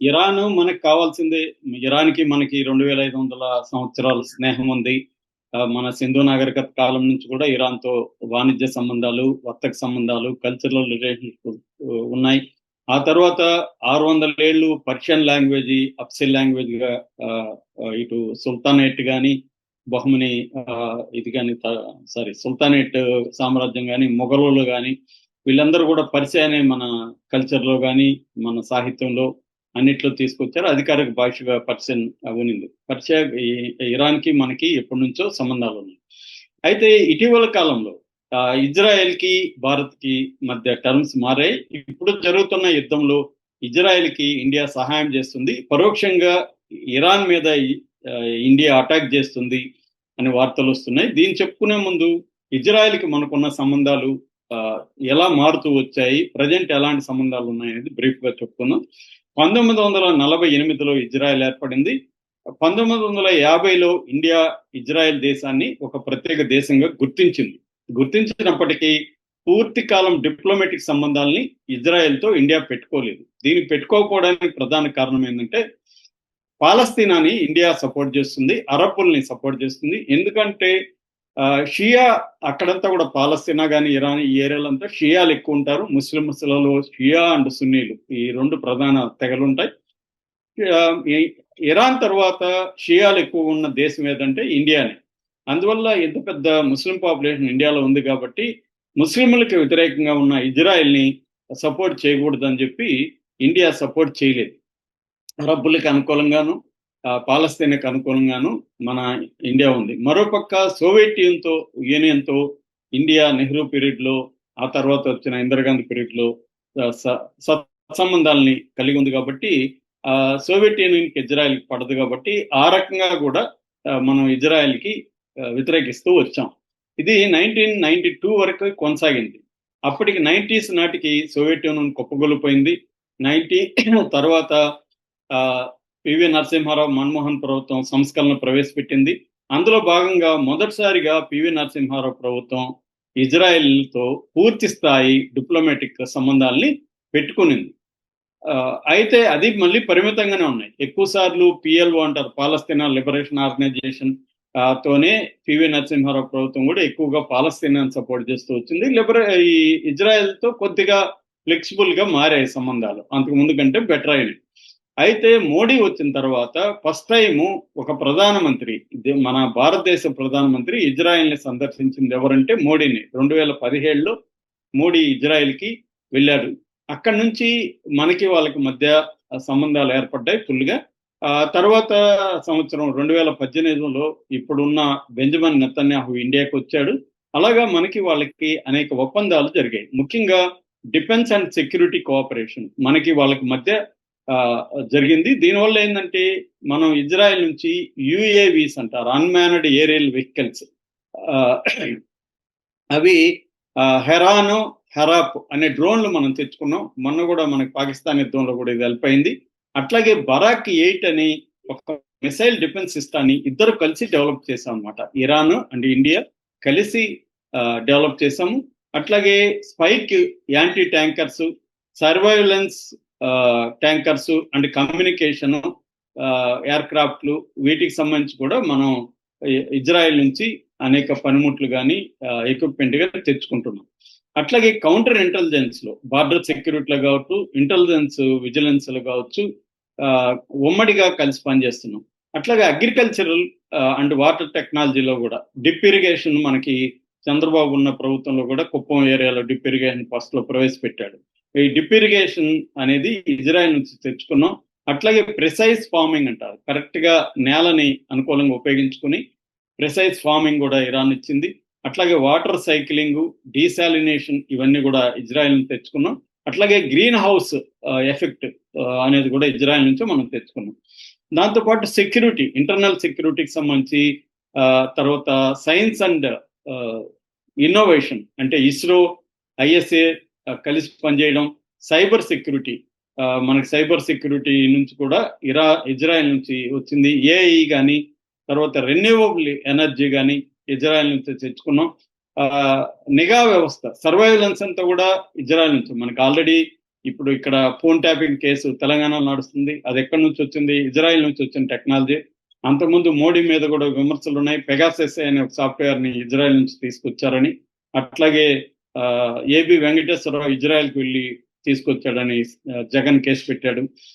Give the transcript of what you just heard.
Iran మనకు కావాల్సిందే. ఇరాన్‌కి మనకి 2500 సంవత్సరాల స్నేహం ఉంది. మన సింధు నాగరికత కాలం నుంచి కూడా ఇరాన్‌తో వాణిజ్య సంబంధాలు, వర్తక సంబంధాలు, కల్చరల్ రిలేషన్‌షిప్ ఉన్నాయి. ఆ తర్వాత 600 ఏళ్ళు పర్షియన్ లాంగ్వేజ్, అఫ్సిల్ లాంగ్వేజ్‌గా ఆహ్, ఆహ్, ఇటు సుల్తానేట్ గాని, బహ్మని ఇది గాని సుల్తానేట్ సామ్రాజ్యం గాని, మొఘలులు గాని వీళ్ళందరూ కూడా పర్షియా అనే మన కల్చర్‌లో గాని, మన సాహిత్యంలో అన్నిట్లో తీసుకొచ్చారు. అధికారిక భాషగా పర్షియన్ ఉన్నింది. పర్షియా ఇరాన్‌కి మనకి ఎప్పటినుంచో సంబంధాలున్నాయి. అయితే ఇటీవల కాలంలో ఇజ్రాయెల్‌కి, భారత్‌కి మధ్య టర్మ్స్ మారాయి. ఇప్పుడు జరుగుతున్న యుద్ధంలో ఇజ్రాయెల్‌కి ఇండియా సహాయం చేస్తుంది. పరోక్షంగా ఇరాన్ మీద ఇండియా అటాక్ చేస్తుంది అనే వార్తలొస్తున్నాయి. దీన్ని చెప్పుకునే ముందు ఇజ్రాయెల్‌కి మనకున్న సంబంధాలు ఆహ్, ఎలా మారుతూ వచ్చాయి? ప్రెజెంట్ ఎలాంటి సంబంధాలున్నాయనేది బ్రీఫ్‌గా చెప్పుకుందాం. 1948లో ఇజ్రాయెల్ ఏర్పడింది. 1950లో ఇండియా ఇజ్రాయెల్ దేశాన్ని ఒక ప్రత్యేక దేశంగా గుర్తించింది. గుర్తించినప్పటికీ పూర్తి కాలం డిప్లొమాటిక్ సంబంధాల్ని ఇజ్రాయెల్‌తో ఇండియా పెట్టుకోలేదు. దీనికి పెట్టుకోకపోవడానికి ప్రధాన కారణం ఏంటంటే పాలస్తీనాని ఇండియా సపోర్ట్ చేస్తుంది. అరబ్బుల్ని సపోర్ట్ చేస్తుంది. ఎందుకంటే షియా అక్కడంతా కూడా పాలస్తీనా గాని, ఇరాన్ ఈ ఏరియాలంతా షియాలు ఎక్కువుంటారు. ముస్లిమ్స్‌లలో షియా అండ్ సున్నీలు ఈ 2 ప్రధాన తెగలుంటాయి. ఈ ఇరాన్ తర్వాత షియాలు ఎక్కువ ఉన్న దేశం ఏదంటే ఇండియానే. అందువల్ల ఇంత పెద్ద ముస్లిం పాపులేషన్ ఇండియాలో ఉంది కాబట్టి, ముస్లింలకు వ్యతిరేకంగా ఉన్న ఇజ్రాయెల్‌ని సపోర్ట్ చేయకూడదని చెప్పి ఇండియా సపోర్ట్ చేయలేదు. అరబ్బులకి అనుకూలంగాను, పాలస్తీనాకి అనుకూలంగాను మన ఇండియా ఉంది. మరోపక్క సోవియట్ యూనియన్‌తో ఇండియా నెహ్రూ పీరియడ్‌లో, ఆ తర్వాత వచ్చిన ఇందిరాగాంధీ పీరియడ్‌లో ఆహ్, స సత్సంబంధాలని కలిగి ఉంది కాబట్టి, సోవియట్ యూనియన్‌కి ఇజ్రాయెల్‌కి పడదు కాబట్టి, ఆ రకంగా కూడా మనం ఇజ్రాయెల్‌కి వ్యతిరేకిస్తూ వచ్చాం. ఇది 1992 వరకు కొనసాగింది. అప్పటికి 90స్ నాటికి సోవియట్ యూనియన్ కుప్పగొలిపోయింది. 90 తర్వాత పివి నరసింహారావు, మన్మోహన్ ప్రభుత్వం సంస్కరణలు ప్రవేశపెట్టింది. అందులో భాగంగా మొదటిసారిగా పివి నరసింహారావు ప్రభుత్వం ఇజ్రాయెల్‌తో పూర్తి స్థాయి డిప్లొమాటిక్ సంబంధాల్ని పెట్టుకునింది. అయితే అది మళ్ళీ పరిమితంగానే ఉన్నాయి. ఎక్కువ సార్లు పిఎల్ఓ అంటారు, పాలస్తీనా లిబరేషన్ ఆర్గనైజేషన్ తోనే పివి నరసింహారావు ప్రభుత్వం కూడా ఎక్కువగా పాలస్తీనాని సపోర్ట్ చేస్తూ వచ్చింది. ఈ ఇజ్రాయెల్‌తో కొద్దిగా ఫ్లెక్సిబుల్‌గా మారాయి సంబంధాలు. అంతకుముందు కంటే బెటర్ అయినాయి. అయితే మోడీ వచ్చిన తర్వాత ఫస్ట్ టైము ఒక ప్రధానమంత్రి, మన భారతదేశ ప్రధానమంత్రి ఇజ్రాయెల్‌ని సందర్శించింది ఎవరంటే మోడీని. 2017లో మోడీ ఇజ్రాయెల్‌కి వెళ్ళాడు. అక్కడి నుంచి మనకి వాళ్ళకి మధ్య సంబంధాలు ఏర్పడ్డాయి ఫుల్‌గా. తర్వాత సంవత్సరం 2018లో ఇప్పుడున్న బెంజమిన్ నెతన్యాహు ఇండియాకి వచ్చాడు. అలాగా మనకి వాళ్ళకి అనేక ఒప్పందాలు జరిగాయి. ముఖ్యంగా డిఫెన్స్ అండ్ సెక్యూరిటీ కోఆపరేషన్ మనకి వాళ్ళకి మధ్య జరిగింది. దీనివల్ల ఏందంటే మనం ఇజ్రాయెల్ నుంచి యూఏవీస్ అంటారు, అన్‌మ్యాన్డ్ ఏరియల్ వెహికల్స్, ఆహ్, అవి హెరాను, హెరాప్ అనే డ్రోన్‌లు మనం తెచ్చుకున్నాం. మొన్న కూడా మనకి పాకిస్తాన్ యుద్ధంలో కూడా ఇది హెల్ప్ అయింది. అట్లాగే బరాక్ 8 అని ఒక మిసైల్ డిఫెన్స్ సిస్టమ్‌ని ఇద్దరు కలిసి డెవలప్ చేశామన్నమాట. ఇరాన్ అండ్ ఇండియా కలిసి డెవలప్ చేశాము. అట్లాగే spike anti tankers, surveillance tankers and communication ఎయిర్‌క్రాఫ్ట్‌లు వీటికి సంబంధించి కూడా మనం ఇజ్రాయెల్ నుంచి అనేక పనిముట్లు గాని, ఎక్విప్‌మెంట్ గాని తెచ్చుకుంటున్నాం. అట్లాగే కౌంటర్ ఇంటెలిజెన్స్‌లో బార్డర్ సెక్యూరిటీలో కావచ్చు, ఇంటెలిజెన్స్ విజిలెన్స్‌లో కావచ్చు, ఉమ్మడిగా కలిసి పనిచేస్తున్నాం. అట్లాగే అగ్రికల్చరల్ అండ్ వాటర్ టెక్నాలజీలో కూడా డ్రిప్ ఇరిగేషన్ మనకి చంద్రబాబు ఉన్న ప్రభుత్వంలో కూడా కుప్పం ఏరియాలో డ్రిప్ ఇరిగేషన్ ఫస్ట్‌లో ప్రవేశపెట్టాడు. ఈ డ్రిప్ ఇరిగేషన్ అనేది ఇజ్రాయెల్ నుంచి తెచ్చుకున్నాం. అట్లాగే ప్రిసైజ్ ఫార్మింగ్ అంటారు. కరెక్ట్‌గా నేలని అనుకూలంగా ఉపయోగించుకొని ప్రిసైజ్ ఫార్మింగ్ కూడా ఇరాన్ ఇచ్చింది. అట్లాగే వాటర్ సైక్లింగ్, డీసాలినేషన్ ఇవన్నీ కూడా ఇజ్రాయెల్ నుంచి తెచ్చుకున్నాం. అట్లాగే గ్రీన్ హౌస్ ఎఫెక్ట్ అనేది కూడా ఇజ్రాయెల్ నుంచే మనం తెచ్చుకున్నాం. దాంతోపాటు సెక్యూరిటీ, ఇంటర్నల్ సెక్యూరిటీకి సంబంధించి తర్వాత సైన్స్ అండ్ ఇన్నోవేషన్ అంటే ఇస్రో, ఐఎస్ఏ కలిసి పనిచేయడం, సైబర్ సెక్యూరిటీ, మనకి సైబర్ సెక్యూరిటీ నుంచి కూడా ఇజ్రాయెల్ నుంచి వచ్చింది. ఏఐ కానీ, తర్వాత రెన్యూవబుల్ ఎనర్జీ కానీ ఇజ్రాయెల్ నుంచి తెచ్చుకున్నాం. నిఘా వ్యవస్థ, సర్వైలెన్స్ అంతా కూడా ఇజ్రాయెల్ నుంచి. మనకి ఆల్రెడీ ఇప్పుడు ఇక్కడ ఫోన్ ట్యాపింగ్ కేసు తెలంగాణలో నడుస్తుంది. అది ఎక్కడి నుంచి వచ్చింది? ఇజ్రాయెల్ నుంచి వచ్చిన టెక్నాలజీ. అంతకుముందు మోడీ మీద కూడా విమర్శలు ఉన్నాయి. పెగాసెస్ అనే ఒక సాఫ్ట్వేర్ ని ఇజ్రాయెల్ నుంచి తీసుకొచ్చారని. అట్లాగే ఏబి వెంకటేశ్వరరావు ఇజ్రాయెల్కి వెళ్ళి తీసుకొచ్చాడని జగన్ కేసు పెట్టాడు.